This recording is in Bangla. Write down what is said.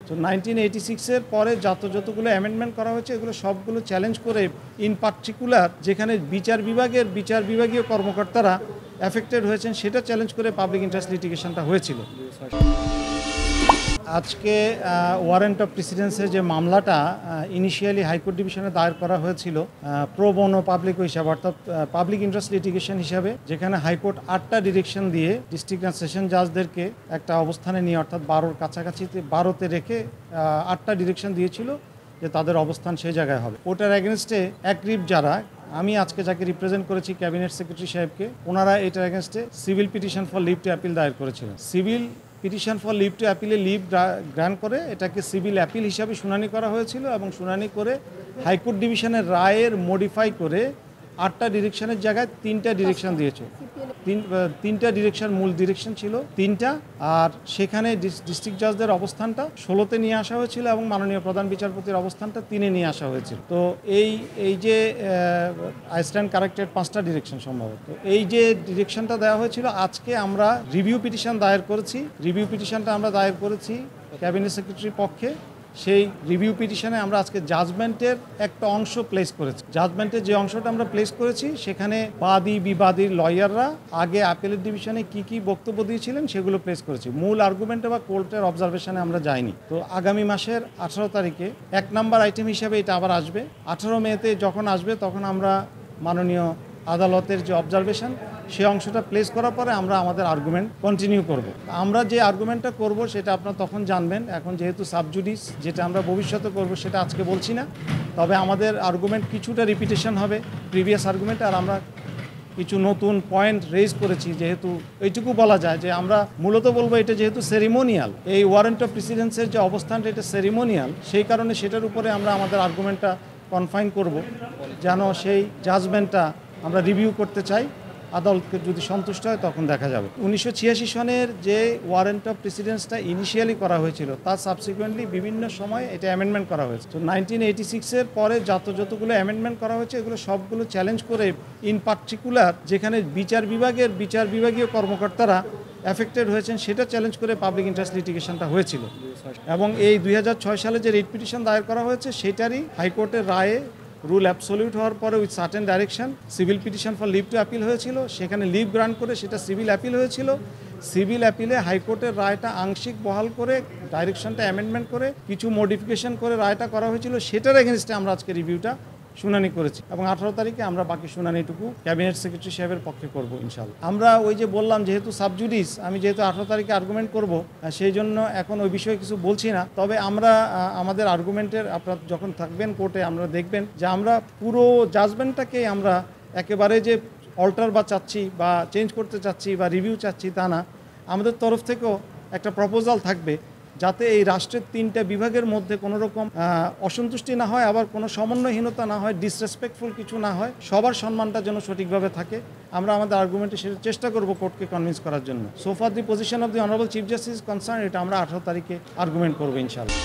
তো 1986-এর পরে যতগুলো অ্যামেন্ডমেন্ট করা হয়েছে এগুলো সবগুলো চ্যালেঞ্জ করে, ইন পার্টিকুলার যেখানে বিভাগীয় কর্মকর্তারা অ্যাফেক্টেড হয়েছেন সেটা চ্যালেঞ্জ করে পাবলিক ইন্টারেস্ট লিটিগেশনটা হয়েছিল। আজকে ওয়ারেন্ট অফ প্রেসিডেন্সের যে মামলাটা ইনিশিয়ালি হাইকোর্ট ডিভিশনে দায়ের করা হয়েছিল প্রো বোনো পাবলিক হিসাবে, অর্থাৎ পাবলিক ইন্টারেস্ট লিটিগেশন হিসাবে, যেখানে হাইকোর্ট 8টা ডিরেকশন দিয়ে ডিস্ট্রিক্ট অ্যান্ড সেশন জাজদেরকে একটা অবস্থানে নিয়ে, অর্থাৎ 12-র কাছাকাছিতে 12তে রেখে 8টা ডিরেকশন দিয়েছিল যে তাদের অবস্থান সেই জায়গায় হবে। ওটার এগেনস্টে অ্যাগ্রিভ যারা, আমি আজকে যাকে রিপ্রেজেন্ট করেছি ক্যাবিনেট সেক্রেটারি সাহেবকে, ওনারা এটার এগেনস্টে civil petition for leave to appeal দায়ের করেছিলেন। Civil petition for leave to অ্যাপিলে লিভ গ্রান্ট করে এটাকে সিভিল অ্যাপিল হিসাবে শুনানি করা হয়েছিল এবং শুনানি করে হাইকোর্ট ডিভিশনের রায়ের মডিফাই করে 8টা ডিরেকশনের জায়গায় 3টা ডিরেকশন দিয়েছে। তিনটা ডিরেকশন, মূল ডিরেকশন ছিল 3টা, আর সেখানে ডিস্ট্রিক্ট জাজদের অবস্থানটা 16তে নিয়ে আসা হয়েছিল এবং মাননীয় প্রধান বিচারপতির অবস্থানটা 3-এ নিয়ে আসা হয়েছিল। তো এই যে আই স্ট্যান্ড কারেক্টেড 5টা ডিরেকশন সম্ভবত, এই যে ডিরেকশনটা দেওয়া হয়েছিল, আজকে আমরা রিভিউ পিটিশন দায়ের করেছি। রিভিউ পিটিশনটা আমরা দায়ের করেছি ক্যাবিনেট সেক্রেটারির পক্ষে। সেই রিভিউ পিটিশনে আমরা আজকে জাজমেন্টের একটা অংশ প্লেস করেছি। জাজমেন্টের যে অংশটা আমরা প্লেস করেছি সেখানে বাদী বিবাদীর লয়াররা আগে অ্যাপিলেট ডিভিশনে কি বক্তব্য দিয়েছিলেন সেগুলো প্লেস করেছি। মূল আর্গুমেন্টে বা কোর্টের অবজারভেশনে আমরা যাইনি। তো আগামী মাসের 18 তারিখে 1 নম্বর আইটেম হিসাবে এটা আবার আসবে। 18 মেতে যখন আসবে তখন আমরা মাননীয় আদালতের যে অবজারভেশন সেই অংশটা প্লেস করার পরে আমরা আমাদের আর্গুমেন্ট কন্টিনিউ করব। আমরা যে আর্গুমেন্টটা করব সেটা আপনারা তখন জানবেন। এখন যেহেতু সাবজুডিস, যেটা আমরা ভবিষ্যতে করব সেটা আজকে বলছি না, তবে আমাদের আর্গুমেন্ট কিছুটা রিপিটেশন হবে প্রিভিয়াস আর্গুমেন্ট, আর আমরা কিছু নতুন পয়েন্ট রেজ করেছি। যেহেতু এইটুকু বলা যায় যে আমরা মূলত বলবো এটা যেহেতু সেরিমোনিয়াল, এই ওয়ারেন্ট অফ প্রেসিডেন্সের যে অবস্থানটা এটা সেরিমোনিয়াল, সেই কারণে সেটার উপরে আমরা আমাদের আর্গুমেন্টটা কনফাইন করব, যেন সেই জাজমেন্টটা আমরা রিভিউ করতে চাই। আদালতকে যদি সন্তুষ্ট হয় তখন দেখা যাবে। 1986 সনের যে ওয়ারেন্ট অফ প্রেসিডেন্সটা ইনিশিয়ালি করা হয়েছিল তার সাবসিকুয়েন্টলি বিভিন্ন সময় এটা অ্যামেন্ডমেন্ট করা হয়েছে। তো 1986-এর পরে যতগুলো অ্যামেন্ডমেন্ট করা হয়েছে এগুলো সবগুলো চ্যালেঞ্জ করে, ইন পার্টিকুলার যেখানে বিভাগীয় কর্মকর্তারা অ্যাফেক্টেড হয়েছেন সেটা চ্যালেঞ্জ করে পাবলিক ইন্টারেস্ট লিটিগেশনটা হয়েছিল। এবং এই 2006 সালে যে রিট পিটিশন দায়ের করা হয়েছে সেটারই হাইকোর্টের রায়ে রুল অ্যাবসলিউট হওয়ার পরে with certain direction civil petition for leave to appeal হয়েছিল। সেখানে লিভ গ্রান্ট করে সেটা সিভিল অ্যাপিল হয়েছিল। সিভিল অ্যাপিলে হাইকোর্টের রায়টা আংশিক বহাল করে ডাইরেকশনটা অ্যামেন্ডমেন্ট করে কিছু মডিফিকেশন করে রায়টা করা হয়েছিল। সেটার এগেনস্টে আমরা আজকে রিভিউটা শুনানি করেছি এবং 18 তারিখে আমরা বাকি শুনানিটুকু ক্যাবিনেট সেক্রেটারি সাহেবের পক্ষে করব ইনশাআল্লাহ। আমরা ওই যে বললাম যেহেতু সাবজুডিস, আমি যেহেতু 18 তারিখে আর্গুমেন্ট করব সেই জন্য এখন ওই বিষয়ে কিছু বলছি না। তবে আমরা আমাদের আর্গুমেন্টের, আপনারা যখন থাকবেন কোর্টে আমরা দেখবেন যে আমরা পুরো জাজমেন্টটাকে আমরা একেবারে যে অল্টার বা চাচ্ছি বা চেঞ্জ করতে চাচ্ছি বা রিভিউ চাচ্ছি তা না। আমাদের তরফ থেকেও একটা প্রপোজাল থাকবে যাতে এই রাষ্ট্রের 3টা বিভাগের মধ্যে কোনো রকম অসন্তুষ্টি না হয়, আবার কোনো সমন্বয়হীনতা না হয়, ডিসরেসপেক্টফুল কিছু না হয়, সবার সম্মানটা যেন সঠিকভাবে থাকে। আমরা আমাদের আর্গুমেন্টে সেটা চেষ্টা করব কোর্টকে কনভিন্স করার জন্য। So far the position of the honourable chief justice concern, এটা আমরা 18 তারিখে আর্গুমেন্ট করবো ইনশাআল্লাহ।